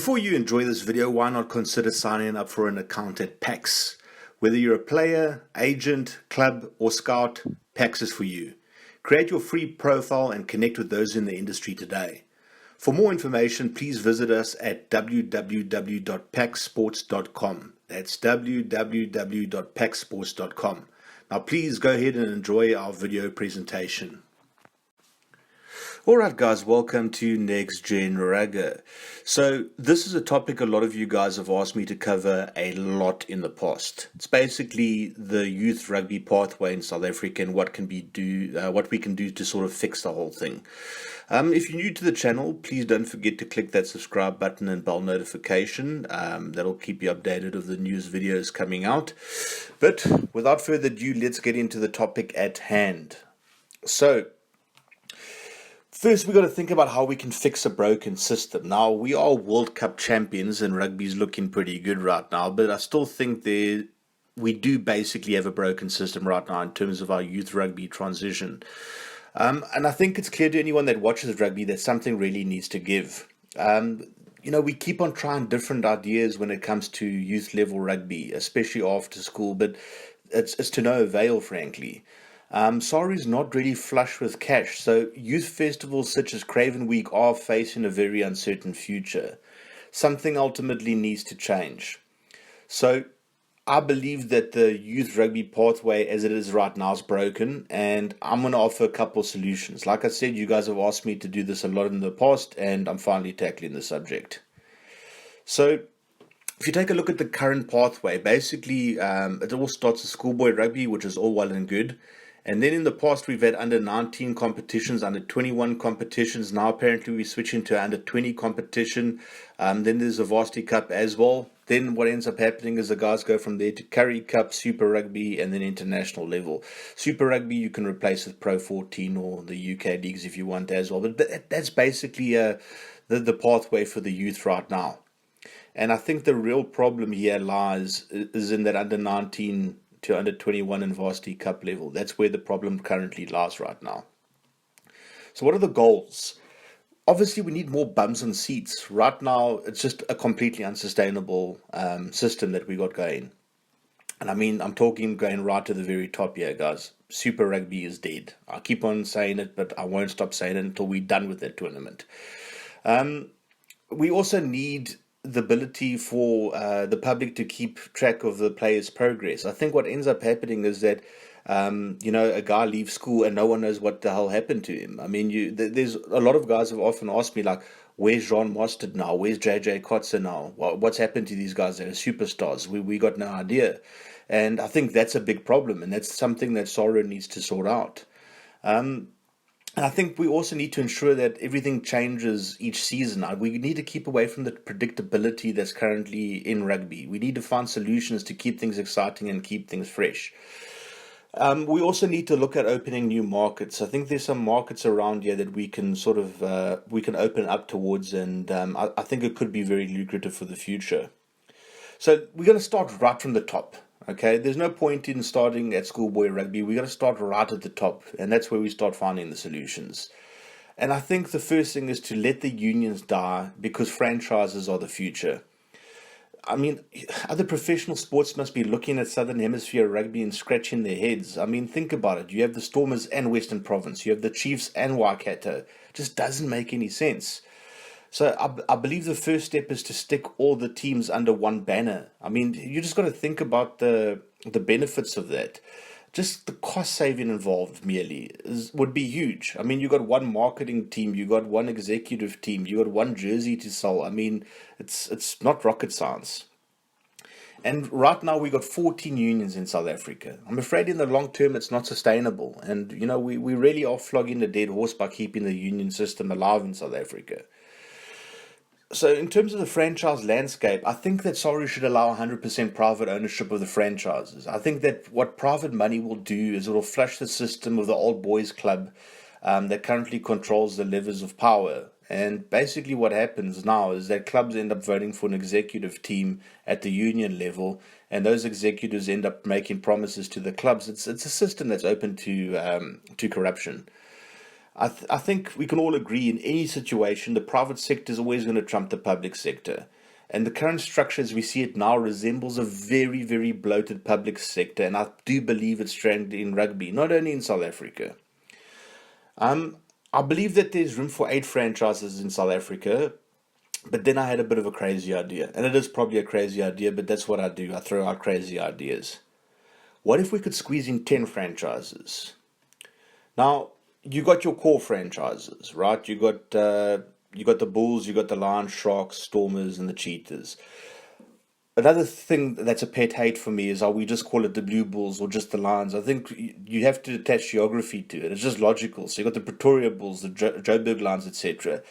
Before you enjoy this video, why not consider signing up for an account at PAX? Whether you're a player, agent, club or scout, PAX is for you. Create your free profile and connect with those in the industry today. For more information, please visit us at www.paxsports.com. That's www.paxsports.com. Now please go ahead and enjoy our video presentation. Alright guys, welcome to NextGenRugga. So this is a topic a lot of you guys have asked me to cover a lot in the past. It's basically the youth rugby pathway in South Africa and what we can do to sort of fix the whole thing. If you're new to the channel, please don't forget to click that subscribe button and bell notification. That'll keep you updated of the news videos coming out. But without further ado, let's get into the topic at hand. So first, we've got to think about how we can fix a broken system. Now, we are World Cup champions and rugby's looking pretty good right now, but I still think we do basically have a broken system right now in terms of our youth rugby transition. And I think it's clear to anyone that watches rugby that something really needs to give. We keep on trying different ideas when it comes to youth level rugby, especially after school, but it's to no avail, frankly. SARU is not really flush with cash, so youth festivals such as CRAVEN Week are facing a very uncertain future. Something ultimately needs to change. So I believe that the youth rugby pathway as it is right now is broken, and I'm going to offer a couple of solutions. Like I said, you guys have asked me to do this a lot in the past, and I'm finally tackling the subject. So if you take a look at the current pathway, basically it all starts with schoolboy rugby, which is all well and good. And then in the past, we've had under 19 competitions, under 21 competitions. Now, apparently, we're switching to under 20 competition. Then there's a Varsity Cup as well. Then what ends up happening is the guys go from there to Currie Cup, Super Rugby, and then international level. Super Rugby, you can replace with Pro 14 or the UK leagues if you want as well. But that's basically the pathway for the youth right now. And I think the real problem here lies is in that under 19 to under 21 and Varsity Cup level. That's where the problem currently lies right now. So what are the goals? Obviously, we need more bums on seats. Right now, it's just a completely unsustainable system that we got going. And I mean, I'm talking going right to the very top here, guys. Super Rugby is dead. I keep on saying it, but I won't stop saying it until we're done with that tournament. We also need the ability for the public to keep track of the players' progress. I think what ends up happening is that a guy leaves school and no one knows what the hell happened to him. I mean, there's a lot of guys have often asked me, like, where's Jean Mostert now? Where's JJ Kotze now? What's happened to these guys that are superstars? We got no idea. And I think that's a big problem, and that's something that SARU needs to sort out. And I think we also need to ensure that everything changes each season. We need to keep away from the predictability that's currently in rugby. We need to find solutions to keep things exciting and keep things fresh. We also need to look at opening new markets. I think there's some markets around here that we can we can open up towards, and I think it could be very lucrative for the future. So we're going to start right from the top. Okay, there's no point in starting at schoolboy rugby. We got to start right at the top, and that's where we start finding the solutions. And I think the first thing is to let the unions die, because franchises are the future. I mean, other professional sports must be looking at Southern Hemisphere rugby and scratching their heads. I mean, think about it. You have the Stormers and Western Province. You have the Chiefs and Waikato. It just doesn't make any sense. So I believe the first step is to stick all the teams under one banner. I mean, you just got to think about the benefits of that. Just the cost saving involved merely would be huge. I mean, you got one marketing team, you got one executive team, you got one jersey to sell. I mean, it's not rocket science. And right now we got 14 unions in South Africa. I'm afraid in the long term it's not sustainable. And, we really are flogging the dead horse by keeping the union system alive in South Africa. So in terms of the franchise landscape, I think that SARU should allow 100% private ownership of the franchises. I think that what private money will do is it will flush the system of the old boys club that currently controls the levers of power. And basically what happens now is that clubs end up voting for an executive team at the union level, and those executives end up making promises to the clubs. It's a system that's open to corruption. I think we can all agree in any situation the private sector is always going to trump the public sector. And the current structure as we see it now resembles a very, very bloated public sector, and I do believe it's trend in rugby, not only in South Africa. I believe that there's room for 8 franchises in South Africa, but then I had a bit of a crazy idea. And it is probably a crazy idea, but that's what I do. I throw out crazy ideas. What if we could squeeze in 10 franchises? Now, you got your core franchises, right? You got the Bulls, you got the Lions, Sharks, Stormers, and the Cheetahs. Another thing that's a pet hate for me is how we just call it the Blue Bulls or just the Lions. I think you have to attach geography to it. It's just logical. So you got the Pretoria Bulls, the Joburg Lions, etc.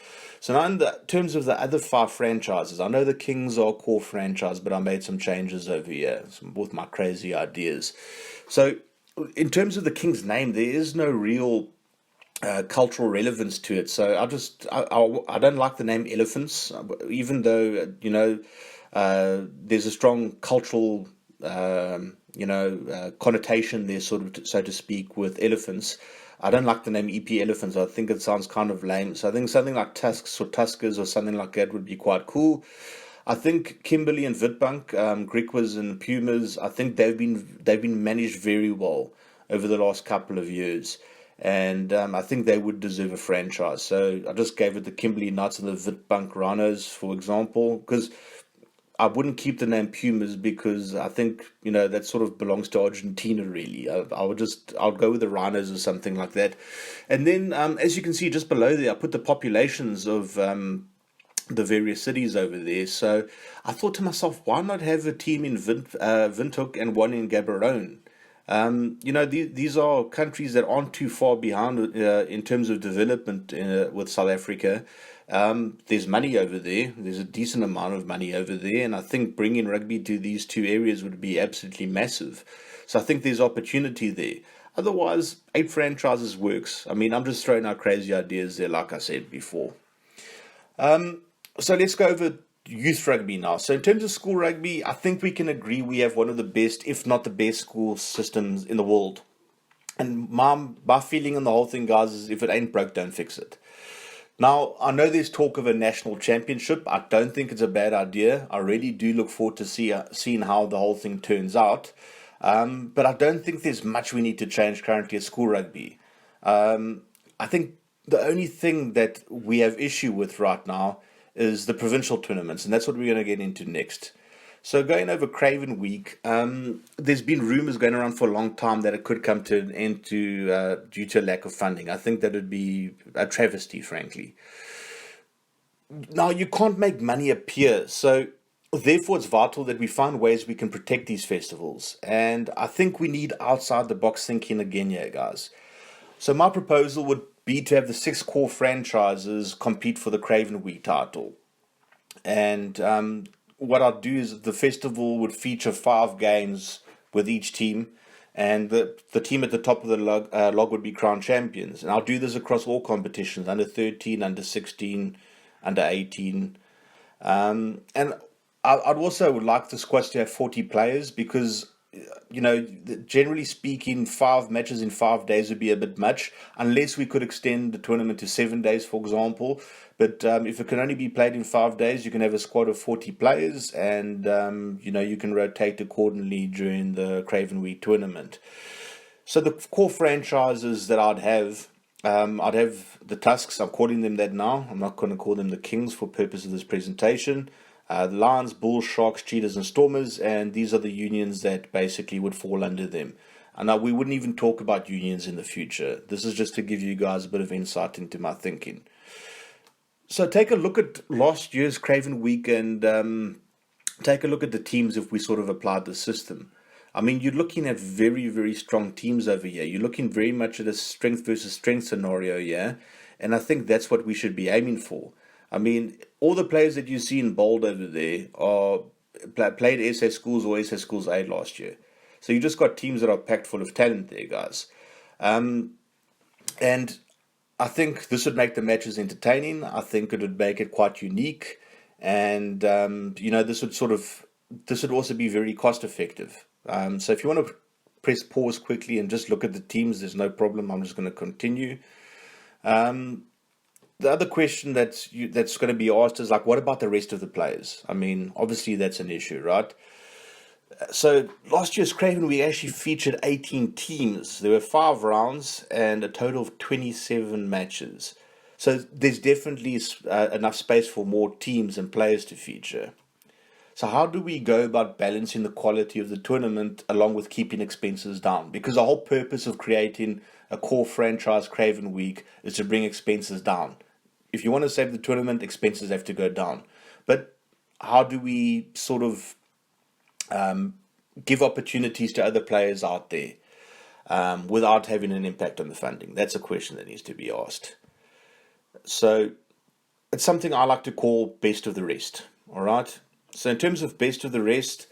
So now in terms of the other 5 franchises, I know the Kings are a core franchise, but I made some changes over here with my crazy ideas. So in terms of the Kings name, there is no real cultural relevance to it. So I don't like the name Elephants, even though, there's a strong cultural, connotation there, sort of, so to speak, with elephants. I don't like the name EP Elephants. I think it sounds kind of lame. So I think something like Tusks or Tuskers or something like that would be quite cool. I think Kimberley and Witbank, Griquas and Pumas, I think they've been managed very well over the last couple of years. And I think they would deserve a franchise. So I just gave it the Kimberley Knights and the Witbank Rhinos, for example, because I wouldn't keep the name Pumas because I think, that sort of belongs to Argentina, really. I'll go with the Rhinos or something like that. And then, as you can see just below there, I put the populations of the various cities over there. So I thought to myself, why not have a team in Windhoek and one in Gaborone? These are countries that aren't too far behind in terms of development with South Africa. There's money over there. There's a decent amount of money over there. And I think bringing rugby to these 2 areas would be absolutely massive. So I think there's opportunity there. Otherwise, 8 franchises works. I mean, I'm just throwing out crazy ideas there, like I said before. So let's go over youth rugby now. So in terms of school rugby, I think we can agree we have one of the best, if not the best, school systems in the world. And my feeling on the whole thing, guys, is if it ain't broke, don't fix it. Now, I know there's talk of a national championship. I don't think it's a bad idea. I really do look forward to seeing how the whole thing turns out. But I don't think there's much we need to change currently at school rugby. I think the only thing that we have issue with right now is the provincial tournaments, and that's what we're going to get into next. So going over CRAVEN week, there's been rumours going around for a long time that it could come to an end due to a lack of funding. I think that would be a travesty, frankly. Now, you can't make money appear, so therefore it's vital that we find ways we can protect these festivals. And I think we need outside-the-box thinking again here, guys. So my proposal would be to have the 6 core franchises compete for the CRAVEN week title. And what I'd do is the festival would feature 5 games with each team, and the team at the top of the log would be crowned champions. And I'll do this across all competitions, under 13, under 16, under 18. And I'd also would like the squads to have 40 players because, generally speaking, 5 matches in 5 days would be a bit much, unless we could extend the tournament to 7 days, for example. But if it can only be played in 5 days, you can have a squad of 40 players, and you can rotate accordingly during the CRAVEN week tournament. So the core franchises that I'd have the Tusks. I'm calling them that now. I'm not going to call them the Kings for purpose of this presentation. The Lions, Bulls, Sharks, Cheetahs, and Stormers, and these are the unions that basically would fall under them. And now we wouldn't even talk about unions in the future. This is just to give you guys a bit of insight into my thinking. So take a look at last year's CRAVEN week and take a look at the teams if we sort of applied the system. I mean, you're looking at very, very strong teams over here. You're looking very much at a strength versus strength scenario here. And I think that's what we should be aiming for. I mean, all the players that you see in bold over there are played SA Schools or SA Schools A last year. So you just got teams that are packed full of talent there, guys. And I think this would make the matches entertaining. I think it would make it quite unique. And, this would also be very cost effective. So if you want to press pause quickly and just look at the teams, there's no problem. I'm just going to continue. The other question that's going to be asked is like, what about the rest of the players? I mean, obviously that's an issue, right? So last year's Craven, we actually featured 18 teams. There were 5 rounds and a total of 27 matches. So there's definitely enough space for more teams and players to feature. So how do we go about balancing the quality of the tournament along with keeping expenses down? Because the whole purpose of creating a core franchise Craven Week is to bring expenses down. If you want to save the tournament, expenses have to go down. But how do we sort of give opportunities to other players out there without having an impact on the funding? That's a question that needs to be asked. So it's something I like to call best of the rest. All right. So in terms of best of the rest,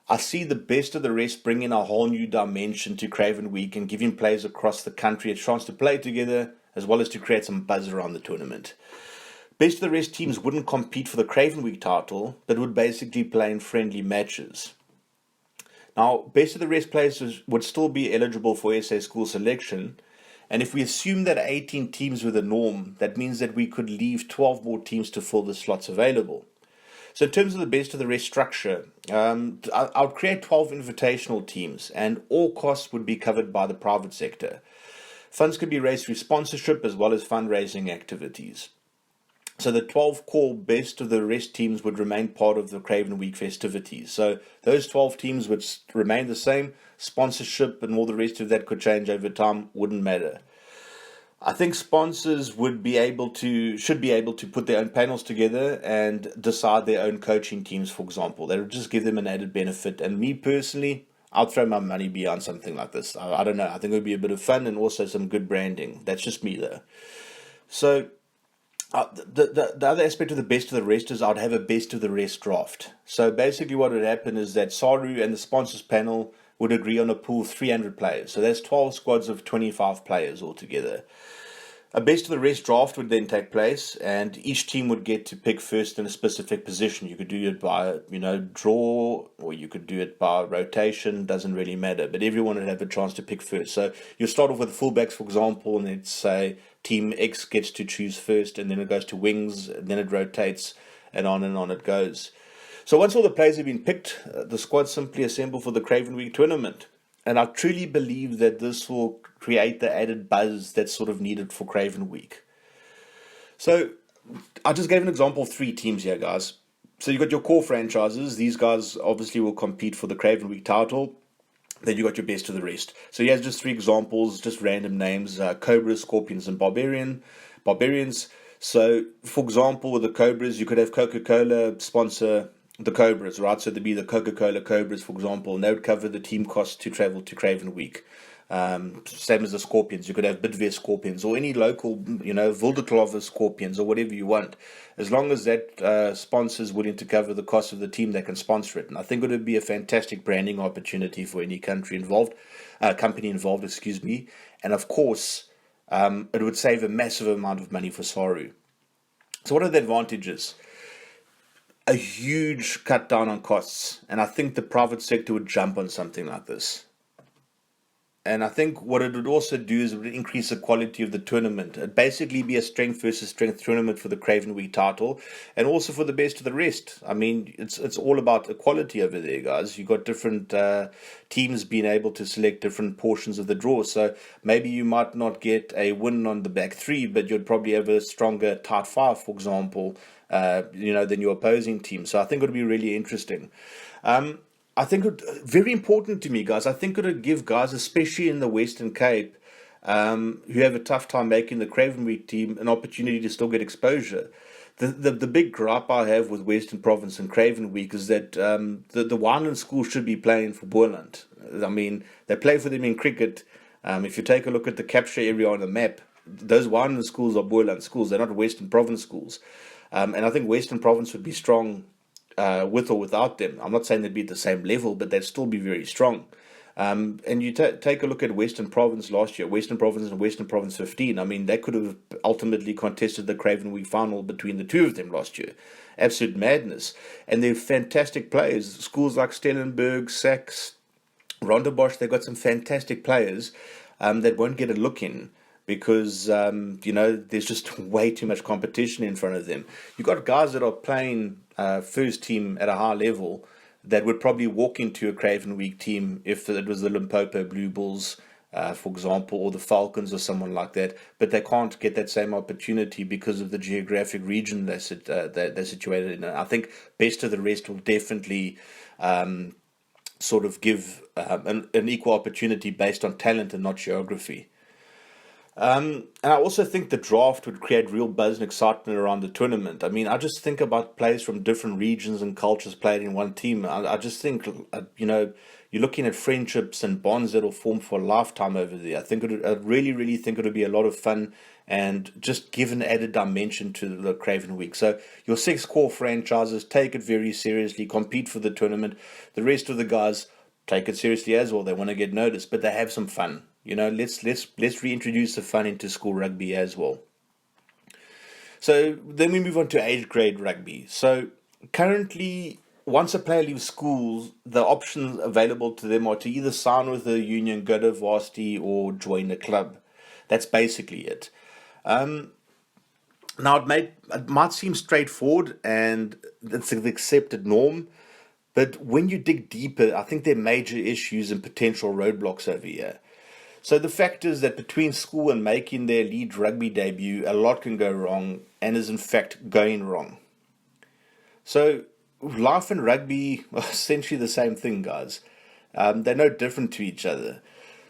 I see the best of the rest bringing a whole new dimension to Craven Week and giving players across the country a chance to play together as well as to create some buzz around the tournament. Best of the rest teams wouldn't compete for the Craven Week title, but would basically play in friendly matches. Now, best of the rest players would still be eligible for SA school selection, and if we assume that 18 teams were the norm, that means that we could leave 12 more teams to fill the slots available. So in terms of the best of the rest structure, I would create 12 invitational teams, and all costs would be covered by the private sector. Funds could be raised through sponsorship as well as fundraising activities. So the 12 core best of the rest teams would remain part of the Craven Week festivities. So those 12 teams would remain the same. Sponsorship and all the rest of that could change over time, wouldn't matter. I think sponsors should be able to put their own panels together and decide their own coaching teams, for example. That would just give them an added benefit. And me personally, I'd throw my money behind something like this. I don't know. I think it would be a bit of fun and also some good branding. That's just me, though. So the other aspect of the best of the rest is I'd have a best of the rest draft. So basically what would happen is that SARU and the sponsors panel would agree on a pool of 300 players. So that's 12 squads of 25 players altogether. A best of the rest draft would then take place, and each team would get to pick first in a specific position. You could do it by, draw, or you could do it by rotation. Doesn't really matter, but everyone would have a chance to pick first. So you start off with fullbacks, for example, and it's say team X gets to choose first, and then it goes to wings, and then it rotates, and on it goes. So once all the players have been picked, the squad simply assemble for the Craven Week tournament. And I truly believe that this will create the added buzz that's sort of needed for Craven Week. So I just gave an example of 3 teams here, guys. So you got your core franchises. These guys obviously will compete for the Craven Week title. Then you got your best of the rest. So here's just 3 examples, just random names: Cobras, Scorpions, and Barbarians. So, for example, with the Cobras, you could have Coca-Cola sponsor the Cobras, right? So there'd be the Coca-Cola Cobras, for example, and they would cover the team costs to travel to Craven Week. Same as the Scorpions. You could have Bidvest Scorpions or any local, Wilderklove Scorpions or whatever you want. As long as that sponsor is willing to cover the cost of the team, they can sponsor it. And I think it would be a fantastic branding opportunity for any company involved, And of course, it would save a massive amount of money for SARU. So what are the advantages? A huge cut down on costs, and I think the private sector would jump on something like this. And I think what it would also do is it would increase the quality of the tournament. It'd basically be a strength versus strength tournament for the Craven Week title, and also for the best of the rest. I mean, it's all about equality over there, guys. You've got different teams being able to select different portions of the draw. So maybe you might not get a win on the back 3, but you'd probably have a stronger tight 5, for example, than your opposing team. So I think it would be really interesting. I think very important to me, guys. I think it would give guys, especially in the Western Cape, who have a tough time making the Craven Week team, an opportunity to still get exposure. The big gripe I have with Western Province and Craven Week is that the Wineland schools should be playing for Boland. I mean, they play for them in cricket. If you take a look at the capture area on the map, those Wineland schools are Boland schools. They're not Western Province schools. And I think Western Province would be strong with or without them. I'm not saying they'd be at the same level, but they'd still be very strong. And you take a look at Western Province last year, Western Province and Western Province 15. I mean, they could have ultimately contested the Craven Week final between the 2 of them last year. Absolute madness. And they're fantastic players. Schools like Stellenberg, Sachs, Rondebosch, they've got some fantastic players that won't get a look in. because there's just way too much competition in front of them. You've got guys that are playing first team at a high level that would probably walk into a Craven Week team if it was the Limpopo Blue Bulls, for example, or the Falcons or someone like that, but they can't get that same opportunity because of the geographic region they're situated in. And I think best of the rest will definitely sort of give an equal opportunity based on talent and not geography. And I also think the draft would create real buzz and excitement around the tournament. I mean, I just think about players from different regions and cultures played in one team. I just think, you're looking at friendships and bonds that will form for a lifetime over there. I really, really think it would be a lot of fun and just give an added dimension to the Craven Week. So your 6 core franchises, take it very seriously, compete for the tournament. The rest of the guys take it seriously as well. They want to get noticed, but they have some fun. Let's reintroduce the fun into school rugby as well. So then we move on to age grade rugby. So currently, once a player leaves school, the options available to them are to either sign with a union, go to varsity, or join a club. That's basically it. Now, it might seem straightforward and it's an accepted norm, but when you dig deeper, I think there are major issues and potential roadblocks over here. So the fact is that between school and making their lead rugby debut, a lot can go wrong and is in fact going wrong. So life and rugby are essentially the same thing, guys. They're no different to each other.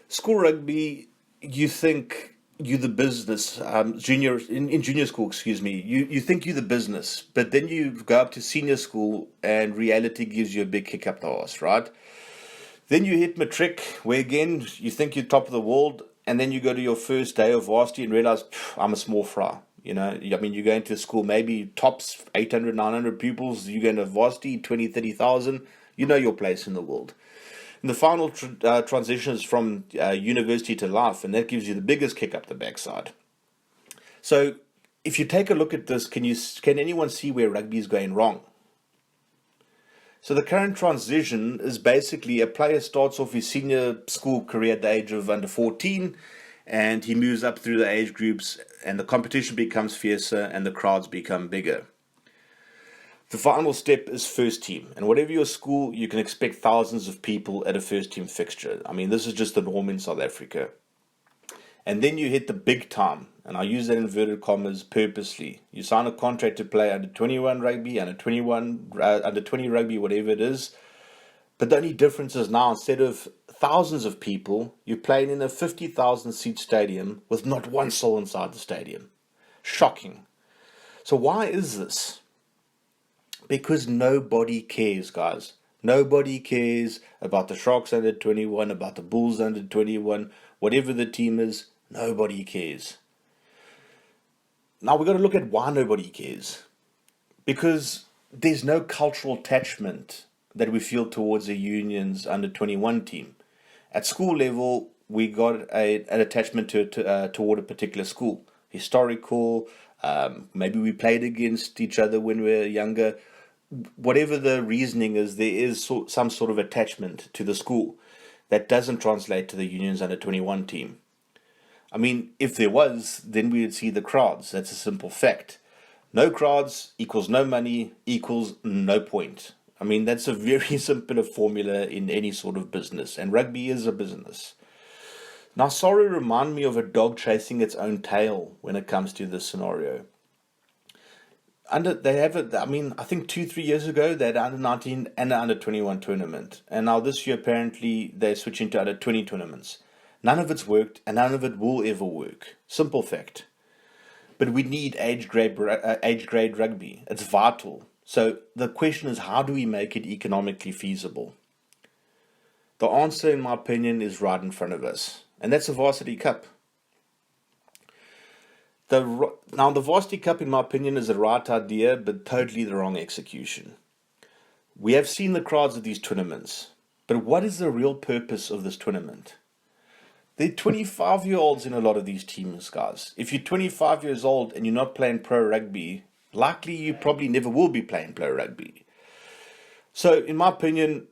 School rugby, you think you're the business. In junior school, you think you're the business, but then you go up to senior school and reality gives you a big kick up the arse, right? Then you hit matric, where again, you think you're top of the world, and then you go to your first day of varsity and realize, I'm a small fry. You go into school, maybe tops 800, 900 pupils, you go into varsity, 20, 30,000, you know your place in the world. And the final transition is from university to life, and that gives you the biggest kick up the backside. So if you take a look at this, can anyone see where rugby is going wrong? So the current transition is basically a player starts off his senior school career at the age of under 14, and he moves up through the age groups, and the competition becomes fiercer and the crowds become bigger. The final step is first team, and whatever your school, you can expect thousands of people at a first team fixture. I mean, this is just the norm in South Africa. And then you hit the big time, and I use that in inverted commas purposely. You sign a contract to play under 21 rugby, under 20 rugby, whatever it is. But the only difference is now, instead of thousands of people, you're playing in a 50,000 seat stadium with not one soul inside the stadium. Shocking. So why is this? Because nobody cares, guys. Nobody cares about the Sharks under 21, about the Bulls under 21, whatever the team is. Nobody cares. Now we've got to look at why nobody cares. Because there's no cultural attachment that we feel towards the union's under 21 team. At school level, we got an attachment toward a particular school. Historical, maybe we played against each other when we were younger. Whatever the reasoning is, there is some sort of attachment to the school that doesn't translate to the union's under 21 team. I mean, if there was, then we would see the crowds. That's a simple fact. No crowds equals no money equals no point. I mean, that's a very simple formula in any sort of business, and rugby is a business. Now, sorry, remind me of a dog chasing its own tail when it comes to this scenario. I think 2-3 years ago, they had under 19 and under 21 tournament. And now this year, apparently, they're switching to under 20 tournaments. None of it's worked, and none of it will ever work. Simple fact. But we need age grade rugby. It's vital. So the question is, how do we make it economically feasible? The answer, in my opinion, is right in front of us. And that's the Varsity Cup. Now, the Varsity Cup, in my opinion, is the right idea, but totally the wrong execution. We have seen the crowds of these tournaments, but what is the real purpose of this tournament? There are 25-year-olds in a lot of these teams, guys. If you're 25 years old and you're not playing pro rugby, likely you probably never will be playing pro rugby. So, in my opinion,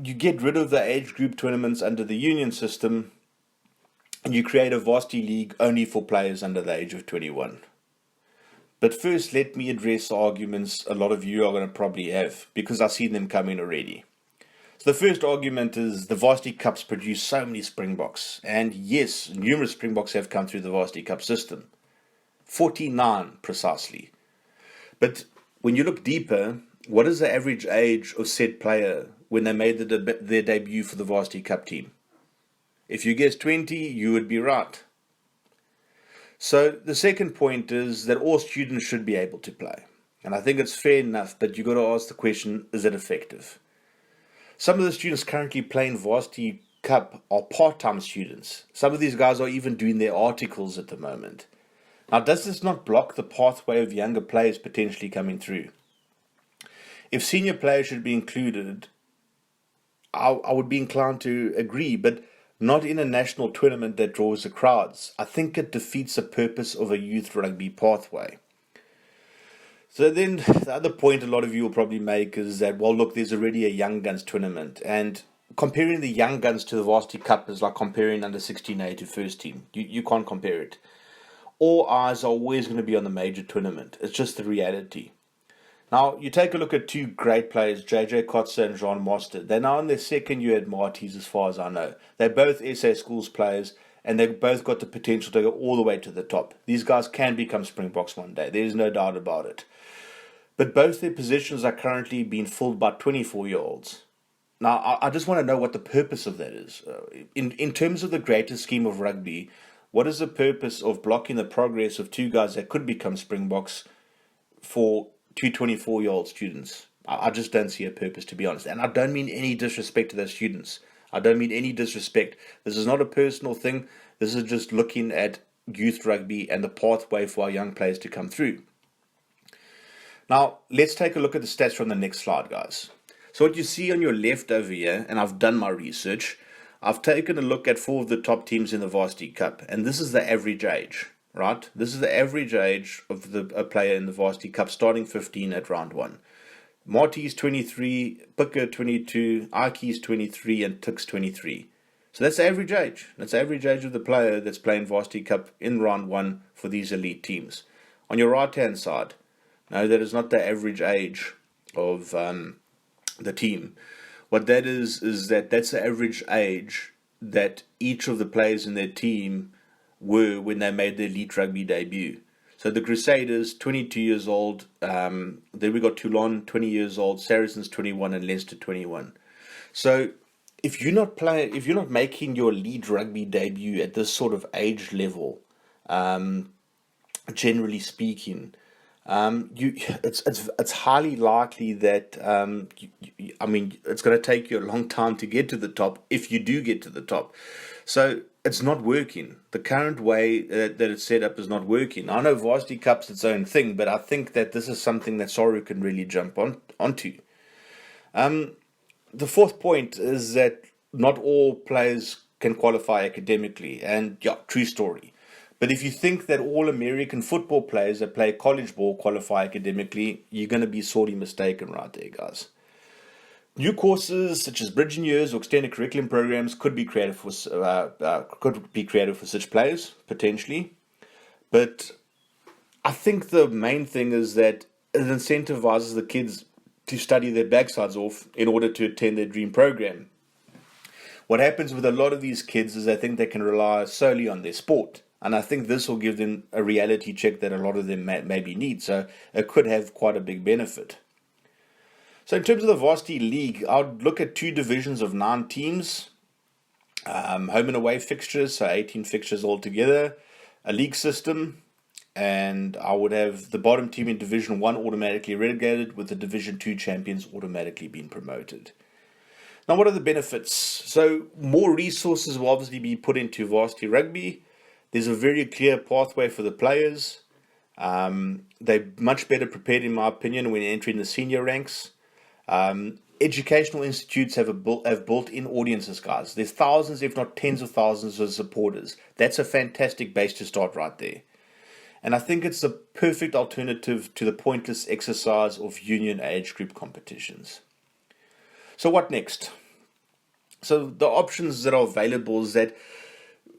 you get rid of the age group tournaments under the union system, and you create a varsity league only for players under the age of 21. But first, let me address the arguments a lot of you are going to probably have, because I've seen them coming already. So the first argument is the Varsity Cups produce so many Springboks. And yes, numerous Springboks have come through the Varsity Cup system. 49 precisely. But when you look deeper, what is the average age of said player when they made their debut for the Varsity Cup team? If you guess 20, you would be right. So the second point is that all students should be able to play. And I think it's fair enough, but you've got to ask the question, is it effective? Some of the students currently playing Varsity Cup are part-time students. Some of these guys are even doing their articles at the moment. Now, does this not block the pathway of younger players potentially coming through? If senior players should be included, I would be inclined to agree, but not in a national tournament that draws the crowds. I think it defeats the purpose of a youth rugby pathway. So then the other point a lot of you will probably make is that, well, look, there's already a Young Guns tournament. And comparing the Young Guns to the Varsity Cup is like comparing under 16A to first team. You can't compare it. All eyes are always going to be on the major tournament. It's just the reality. Now, you take a look at two great players, JJ Kotze and Jean Mostert. They're now in their second year at Marties, as far as I know. They're both SA Schools players, and they've both got the potential to go all the way to the top. These guys can become Springboks one day. There's no doubt about it. But both their positions are currently being filled by 24-year-olds. Now, I just want to know what the purpose of that is. In terms of the greater scheme of rugby, what is the purpose of blocking the progress of two guys that could become Springboks for two 24-year-old students? I just don't see a purpose, to be honest. And I don't mean any disrespect to those students. I don't mean any disrespect. This is not a personal thing. This is just looking at youth rugby and the pathway for our young players to come through. Now, let's take a look at the stats from the next slide, guys. So what you see on your left over here, and I've done my research, I've taken a look at 4 of the top teams in the Varsity Cup, and this is the average age, right? This is the average age of a player in the Varsity Cup, starting 15 at round 1. Marty's 23, Picker 22, Aki's 23, and Tick's 23. So that's the average age. That's the average age of the player that's playing Varsity Cup in round 1 for these elite teams. On your right-hand side, no, that is not the average age of the team. What that is that's the average age that each of the players in their team were when they made their elite rugby debut. So the Crusaders, 22 years old. Then we got Toulon, 20 years old. Saracens, 21, and Leicester, 21. So if you're not making your elite rugby debut at this sort of age level, generally speaking, it's highly likely that it's going to take you a long time to get to the top, if you do get to the top. So it's not working. The current way that it's set up is not working. I know Varsity Cup's its own thing, but I think that this is something that Soru can really jump onto. The fourth point is that not all players can qualify academically, and yeah, true story. But if you think that all American football players that play college ball qualify academically, you're going to be sorely mistaken right there, guys. New courses such as bridging years or extended curriculum programs could be created for such players, potentially. But I think the main thing is that it incentivizes the kids to study their backsides off in order to attend their dream program. What happens with a lot of these kids is they think they can rely solely on their sport. And I think this will give them a reality check that a lot of them maybe need. So it could have quite a big benefit. So in terms of the Varsity League, I would look at 2 divisions of 9 teams. Home and away fixtures, so 18 fixtures altogether. A league system. And I would have the bottom team in Division 1 automatically relegated, with the Division 2 champions automatically being promoted. Now, what are the benefits? So more resources will obviously be put into varsity rugby. There's a very clear pathway for the players. They're much better prepared, in my opinion, when entering the senior ranks. Educational institutes have built-in audiences, guys. There's thousands, if not tens of thousands of supporters. That's a fantastic base to start right there. And I think it's the perfect alternative to the pointless exercise of union age group competitions. So what next? So the options that are available is that,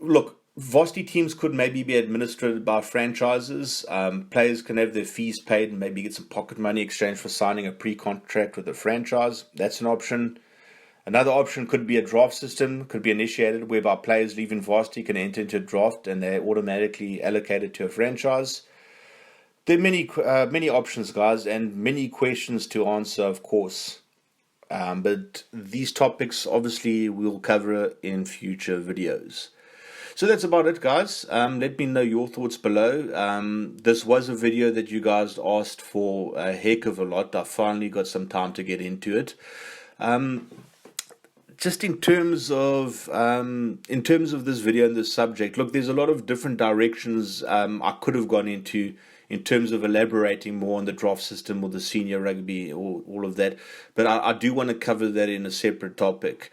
look, Varsity teams could maybe be administered by franchises. Players can have their fees paid and maybe get some pocket money in exchange for signing a pre-contract with a franchise. That's an option. Another option could be a draft system, could be initiated whereby players leaving varsity can enter into a draft and they're automatically allocated to a franchise. There are many options, guys, and many questions to answer, of course. But these topics, obviously, we'll cover in future videos. So that's about it, guys. Let me know your thoughts below. This was a video that you guys asked for a heck of a lot. I finally got some time to get into it. Just in terms of this video and this subject, look, there's a lot of different directions I could have gone into in terms of elaborating more on the draft system or the senior rugby or all of that. But I do want to cover that in a separate topic.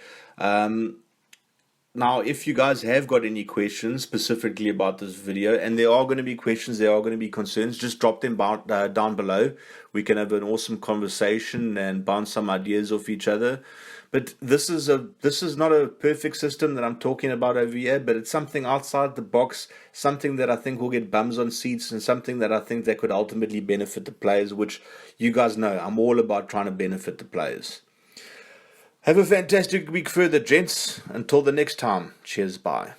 Now, if you guys have got any questions specifically about this video, and there are going to be questions, there are going to be concerns, just drop them down below. We can have an awesome conversation and bounce some ideas off each other. But this is not a perfect system that I'm talking about over here, but it's something outside the box, something that I think will get bums on seats, and something that I think that could ultimately benefit the players, which you guys know I'm all about trying to benefit the players. Have a fantastic week further, gents. Until the next time, cheers, bye.